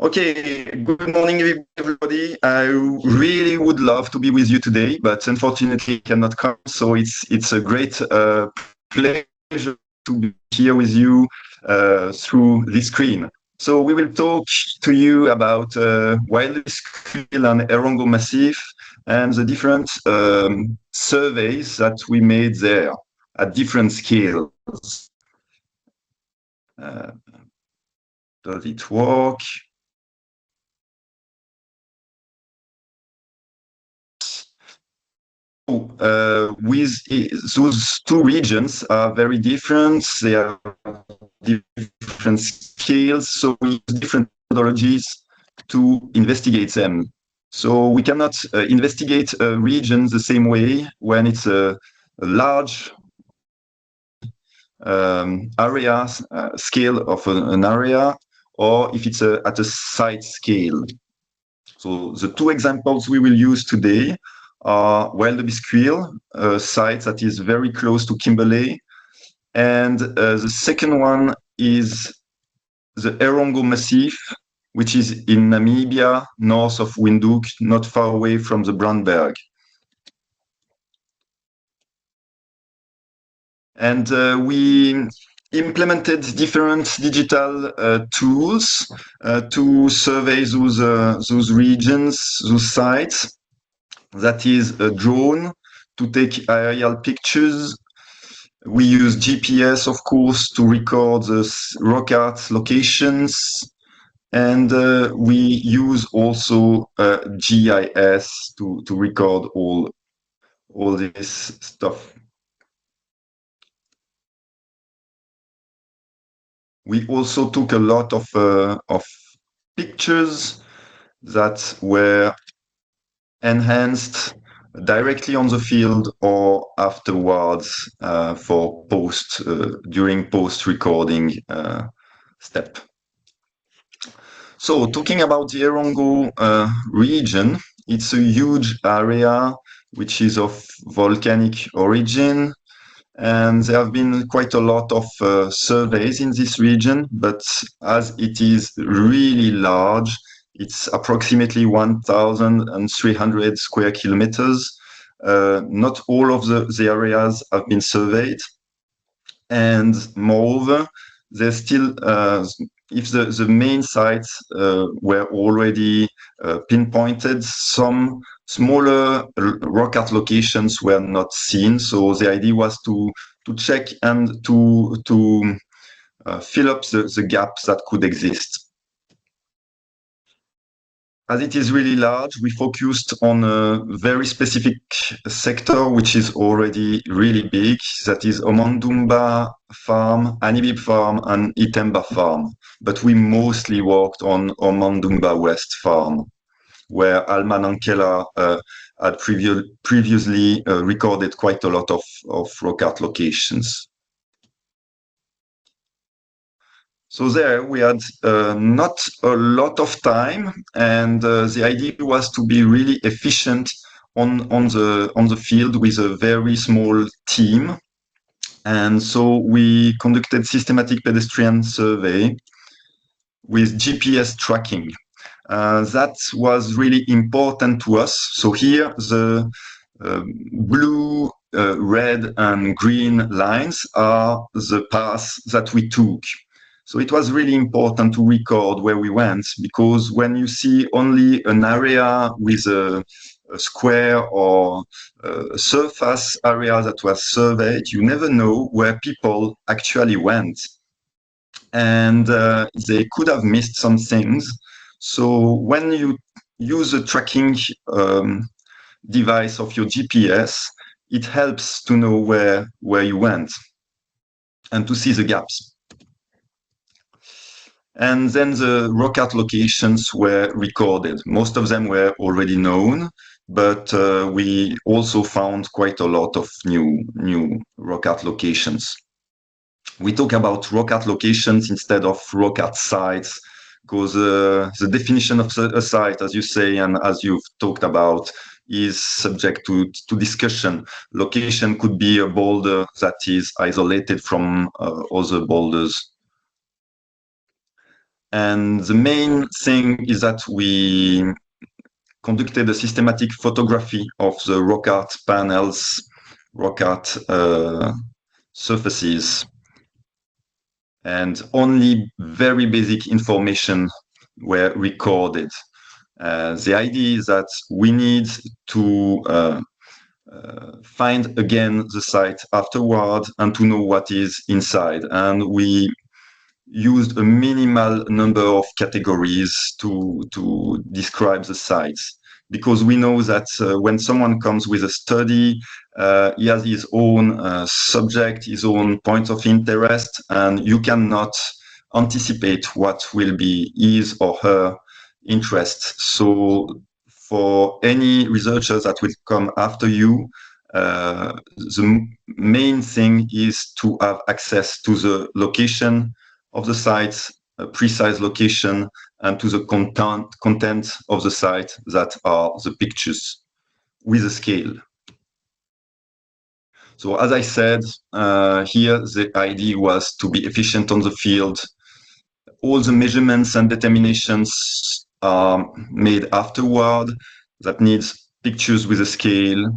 Okay, good morning, everybody. I really would love to be with you today, but unfortunately cannot come. So it's a great pleasure to be here with you through this screen. So we will talk to you about Wildebeest Kuil and Erongo Massif and the different surveys that we made there at different scales. Does it work? With those two regions are very different. They have different scales, so we use different methodologies to investigate them. So we cannot investigate a region the same way when it's a large area scale of an area, or if it's at a site scale. So the two examples we will use today are Wildebeest Kuil, a site that is very close to Kimberley, and the second one is the Erongo Massif, which is in Namibia, north of Windhoek, not far away from the Brandberg. And we implemented different digital tools to survey those regions, those sites. That is a drone to take aerial pictures. We use GPS, of course, to record the rock art locations. And we use also GIS to record all this stuff. We also took a lot of pictures that were enhanced directly on the field or afterwards for during post-recording step. So talking about the Erongo region, it's a huge area which is of volcanic origin, and there have been quite a lot of surveys in this region, but as it is really large, it's approximately 1,300 square kilometers. Not all of the areas have been surveyed. And moreover, there's still, if the main sites were already pinpointed, some smaller rock art locations were not seen. So the idea was to check and to fill up the gaps that could exist. As it is really large, we focused on a very specific sector, which is already really big. That is Omandumba Farm, Anibib Farm, and Itemba Farm. But we mostly worked on Omandumba West Farm, where Alma Nankela had previously recorded quite a lot of rock art locations. So there we had not a lot of time, and the idea was to be really efficient on the field with a very small team. And so we conducted systematic pedestrian survey with GPS tracking. That was really important to us. So here the blue, red, and green lines are the paths that we took. So it was really important to record where we went, because when you see only an area with a square or a surface area that was surveyed, you never know where people actually went. And they could have missed some things. So when you use a tracking device of your GPS, it helps to know where you went and to see the gaps. And then the rock art locations were recorded. Most of them were already known, but we also found quite a lot of new rock art locations. We talk about rock art locations instead of rock art sites, because the definition of a site, as you say, and as you've talked about, is subject to discussion. Location could be a boulder that is isolated from other boulders. And the main thing is that we conducted a systematic photography of the rock art panels, rock art surfaces, and only very basic information were recorded. The idea is that we need to find again the site afterward and to know what is inside. And we used a minimal number of categories to describe the sites, because we know that when someone comes with a study, he has his own subject, his own point of interest, and you cannot anticipate what will be his or her interest. So for any researchers that will come after you, the main thing is to have access to the location of the site, a precise location, and to the content of the site, that are the pictures with a scale. So as I said, here the idea was to be efficient on the field. All the measurements and determinations are made afterward. That needs pictures with a scale.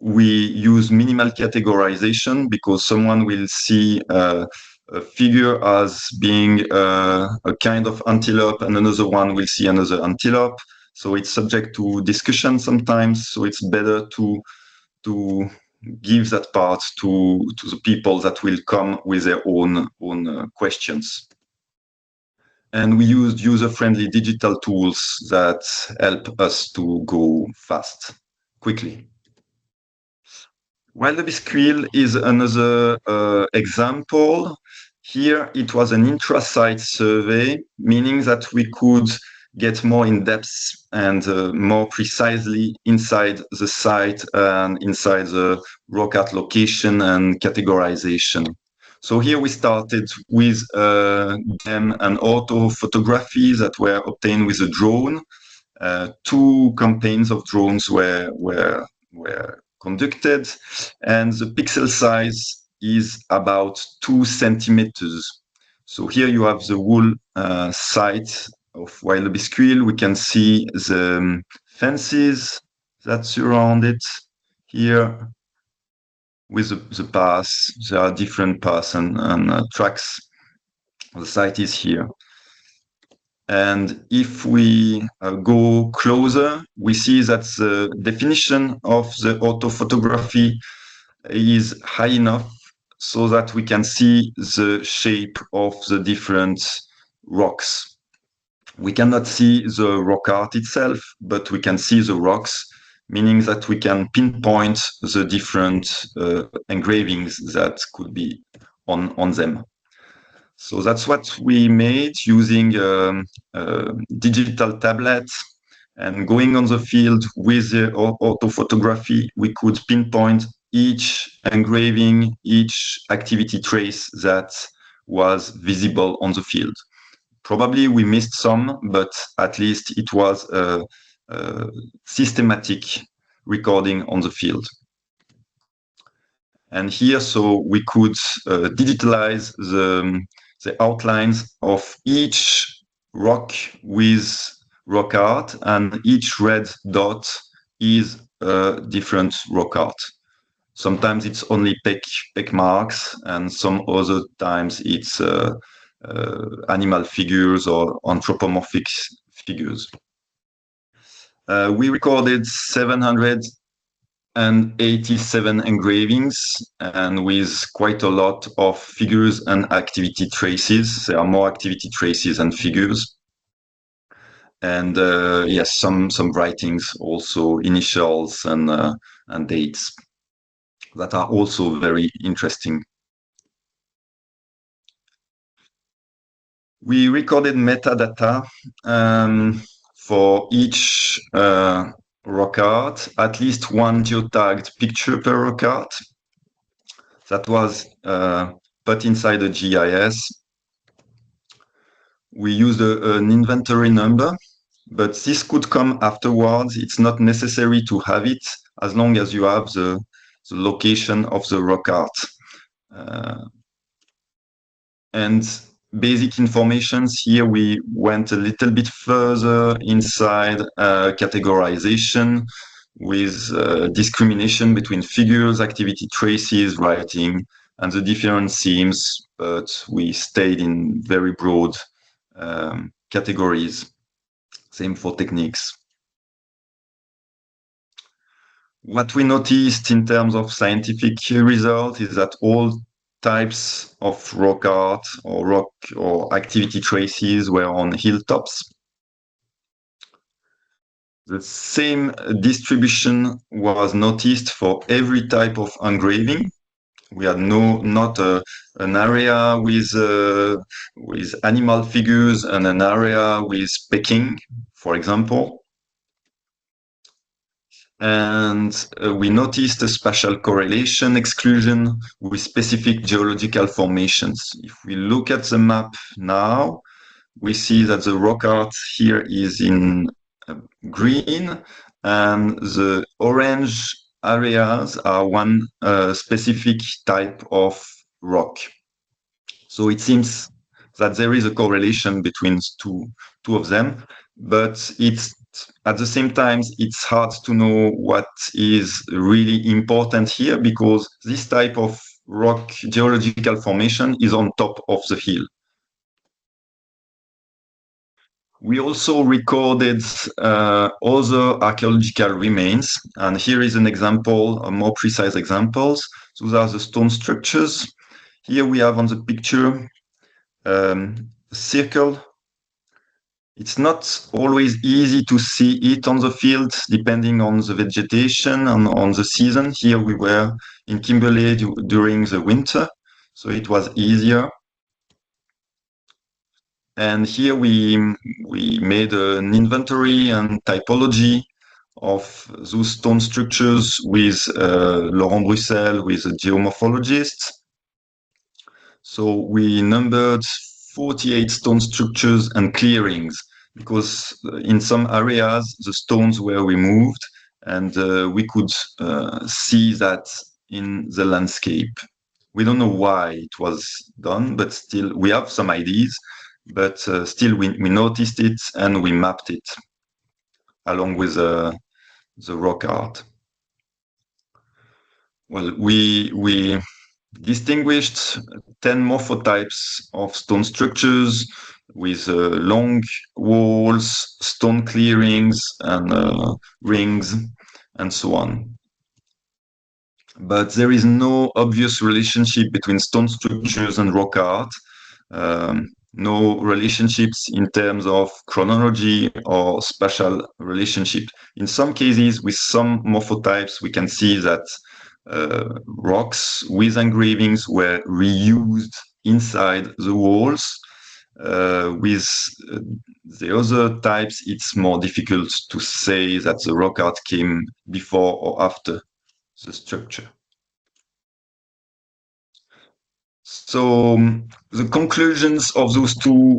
We use minimal categorization, because someone will see a figure as being a kind of antelope, and another one will see another antelope. So it's subject to discussion sometimes. So it's better to give that part to the people that will come with their own questions. And we used user-friendly digital tools that help us to go fast, quickly. Wildebeest Kuil is another example. Here, it was an intra-site survey, meaning that we could get more in depth and more precisely inside the site and inside the rock art location and categorization. So here we started with them and auto photography that were obtained with a drone. 2 campaigns of drones were conducted, and the pixel size is about 2 centimeters. So here you have the whole site of Wildebeest Kuil. We can see the fences that surround it here with the paths. There are different paths and tracks. The site is here. And if we go closer, we see that the definition of the autophotography is high enough so that we can see the shape of the different rocks. We cannot see the rock art itself, but we can see the rocks, meaning that we can pinpoint the different engravings that could be on them. So that's what we made using digital tablets, and going on the field with the autophotography, we could pinpoint each engraving, each activity trace that was visible on the field. Probably we missed some, but at least it was a systematic recording on the field. And here, so we could digitalize the outlines of each rock with rock art, and each red dot is a different rock art. Sometimes it's only peck marks, and some other times it's animal figures or anthropomorphic figures. We recorded 787 engravings, and with quite a lot of figures and activity traces. There are more activity traces than figures. And yes, some writings, also initials and dates, that are also very interesting. We recorded metadata for each rock art, at least 1 geotagged picture per rock art. That was put inside a GIS. We used an inventory number, but this could come afterwards. It's not necessary to have it as long as you have the location of the rock art. And basic informations. Here we went a little bit further inside categorization with discrimination between figures, activity traces, writing, and the different themes, but we stayed in very broad categories. Same for techniques. What we noticed in terms of scientific result is that all types of rock art or rock or activity traces were on hilltops. The same distribution was noticed for every type of engraving. We had not an area with animal figures and an area with Peking, for example. And we noticed a spatial correlation exclusion with specific geological formations. If we look at the map now, we see that the rock art here is in green, and the orange areas are one specific type of rock. So it seems that there is a correlation between two of them, but it's at the same time, it's hard to know what is really important here, because this type of rock geological formation is on top of the hill. We also recorded other archaeological remains, and here is an example, a more precise examples. Those are the stone structures. Here we have on the picture a circle. It's not always easy to see it on the field, depending on the vegetation and on the season. Here we were in Kimberley during the winter, so it was easier. And here we made an inventory and typology of those stone structures with Laurent Bruxelles, with a geomorphologist. So we numbered 48 stone structures and clearings, because in some areas the stones were removed, and we could see that in the landscape. We don't know why it was done, but still we have some ideas, but still we noticed it and we mapped it along with the rock art. Well, we distinguished 10 morphotypes of stone structures with long walls, stone clearings, and rings, and so on. But there is no obvious relationship between stone structures and rock art. No relationships in terms of chronology or spatial relationship. In some cases, with some morphotypes, we can see that rocks with engravings were reused inside the walls. With the other types, it's more difficult to say that the rock art came before or after the structure. So the conclusions of those two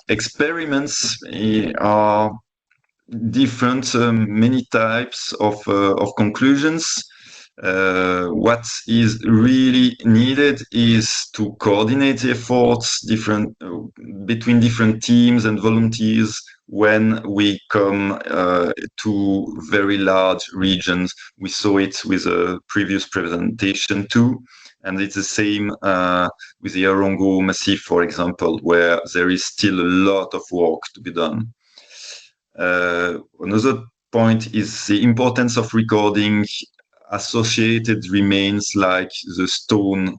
experiments are different, many types of conclusions. What is really needed is to coordinate efforts between different teams and volunteers when we come to very large regions. We saw it with a previous presentation too, and it's the same with the Erongo Massif, for example, where there is still a lot of work to be done. Another point is the importance of recording associated remains like the stone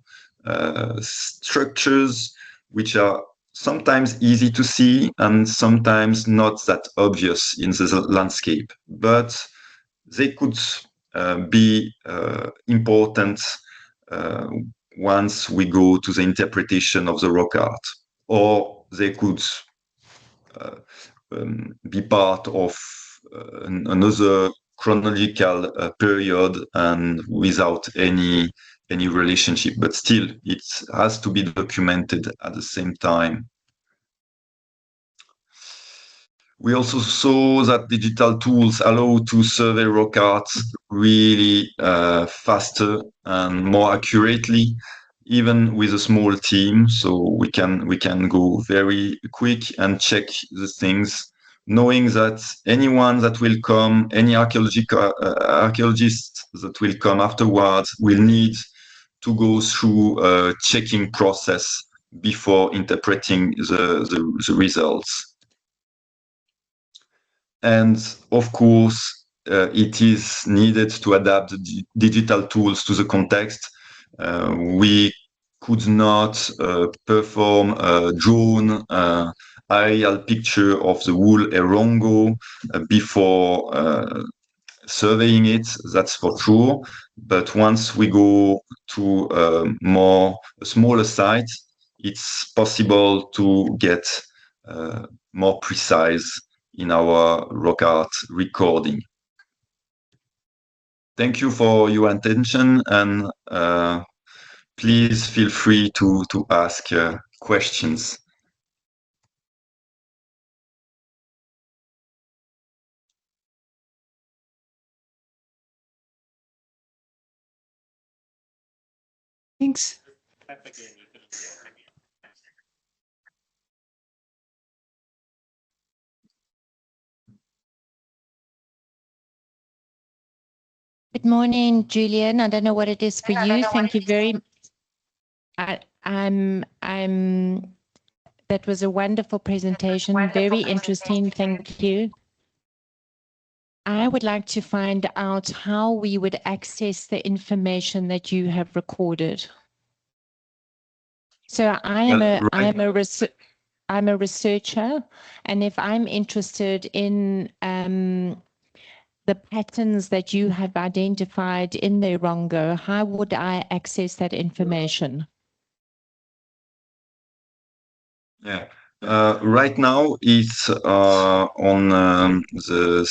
structures, which are sometimes easy to see and sometimes not that obvious in the landscape, but they could be important once we go to the interpretation of the rock art, or they could be part of another chronological period and without any relationship, but still it has to be documented at the same time. We also saw that digital tools allow to survey rock art really faster and more accurately. even with a small team, so we can go very quick and check the things, knowing that anyone that will come, any archaeologist that will come afterwards will need to go through a checking process before interpreting the results. And of course, it is needed to adapt the digital tools to the context. We could not perform a drone aerial picture of the whole Erongo before surveying it, that's for sure. But once we go to a smaller site, it's possible to get more precise in our rock art recording. Thank you for your attention, and please feel free to ask questions. Thanks. Good morning, Julien. I don't know what it is for you. Thank you very much. That was a wonderful presentation. Very interesting. Thank you. I would like to find out how we would access the information that you have recorded. So I'm a researcher, and if I'm interested in the patterns that you have identified in the Erongo, how would I access that information? Yeah. Right now, it's on the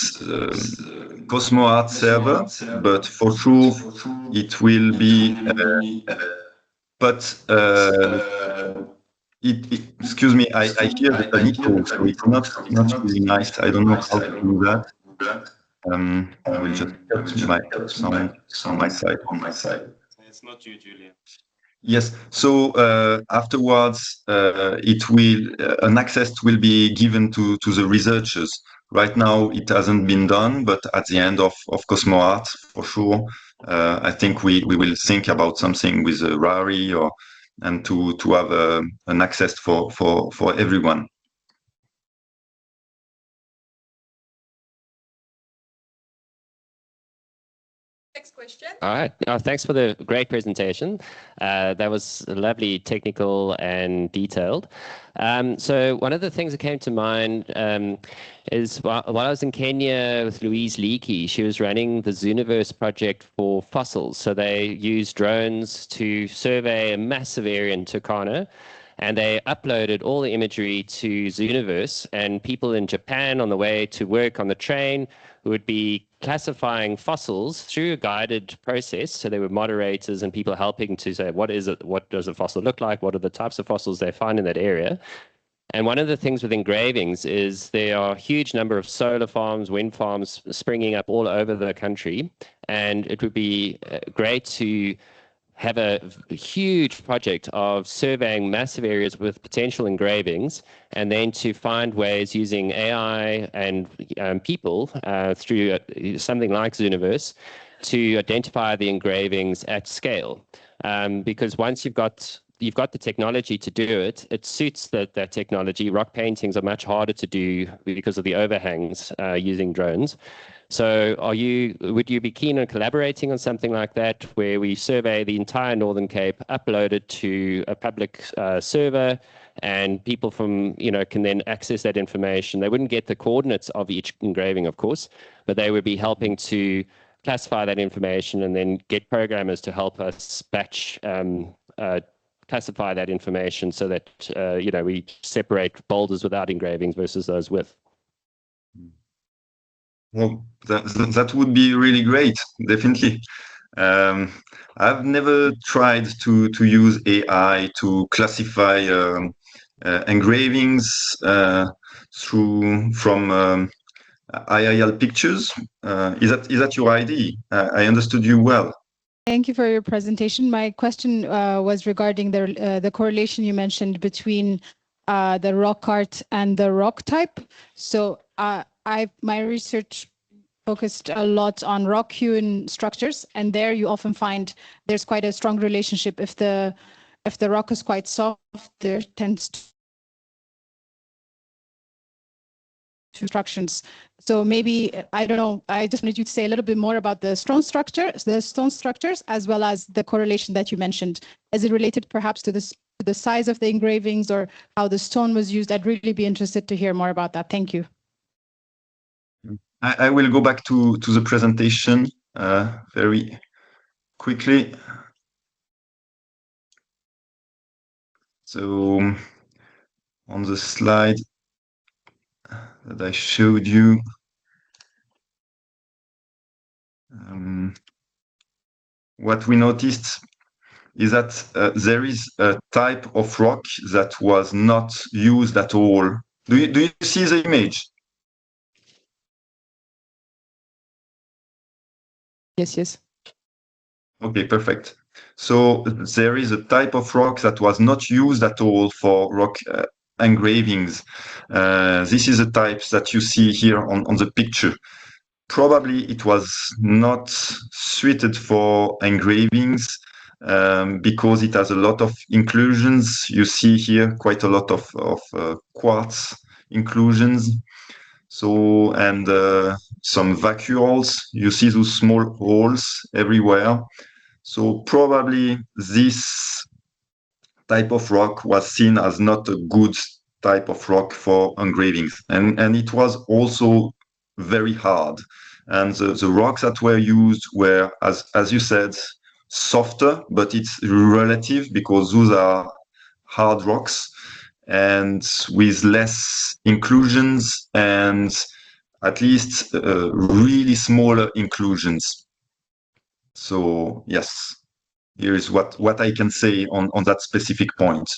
COSMO-ART server, but for sure it will be. Excuse me, I hear the echo, so it's not really nice. I don't know how to do that. I will just cut my sound on my side. It's not you, Julien. Yes. So afterwards, it will an access will be given to the researchers. Right now, it hasn't been done, but at the end of COSMO-ART, for sure, I think we will think about something with RARI and to have an access for everyone. Next question. All right. Thanks for the great presentation. That was lovely, technical and detailed. So one of the things that came to mind is while I was in Kenya with Louise Leakey, she was running the Zooniverse project for fossils. So they used drones to survey a massive area in Turkana, and they uploaded all the imagery to Zooniverse, and people in Japan on the way to work on the train would be classifying fossils through a guided process. So there were moderators and people helping to say, what is it? What does a fossil look like? What are the types of fossils they find in that area? And one of the things with engravings is there are a huge number of solar farms, wind farms springing up all over the country. And it would be great to have a huge project of surveying massive areas with potential engravings, and then to find ways using AI and people through something like Zooniverse to identify the engravings at scale. Because once you've got the technology to do it, it suits that technology. Rock paintings are much harder to do because of the overhangs using drones. So would you be keen on collaborating on something like that, where we survey the entire Northern Cape, upload it to a public server, and people from, can then access that information? They wouldn't get the coordinates of each engraving, of course, but they would be helping to classify that information and then get programmers to help us batch classify that information so that, we separate boulders without engravings versus those with. Well, that would be really great, definitely. I've never tried to use AI to classify engravings from IRL pictures. Is that your idea? I understood you well. Thank you for your presentation. My question was regarding the correlation you mentioned between the rock art and the rock type. So my research focused a lot on rock-hewn structures, and there you often find there's quite a strong relationship. If the rock is quite soft, there tends to constructions. So maybe, I don't know, I just wanted you to say a little bit more about the stone structures, as well as the correlation that you mentioned. Is it related perhaps to this, to the size of the engravings or how the stone was used? I'd really be interested to hear more about that. Thank you. I will go back to the presentation very quickly. So on the slide that I showed you, what we noticed is that there is a type of rock that was not used at all. Do you see the image? Yes. Okay, perfect. So there is a type of rock that was not used at all for rock engravings. This is a type that you see here on the picture. Probably it was not suited for engravings because it has a lot of inclusions. You see here quite a lot of quartz inclusions. So, and some vacuoles. You see those small holes everywhere. So probably this type of rock was seen as not a good type of rock for engravings. And it was also very hard. And the rocks that were used were, as you said, softer, but it's relative because those are hard rocks and with less inclusions and at least really smaller inclusions. So yes, here is what I can say on that specific point.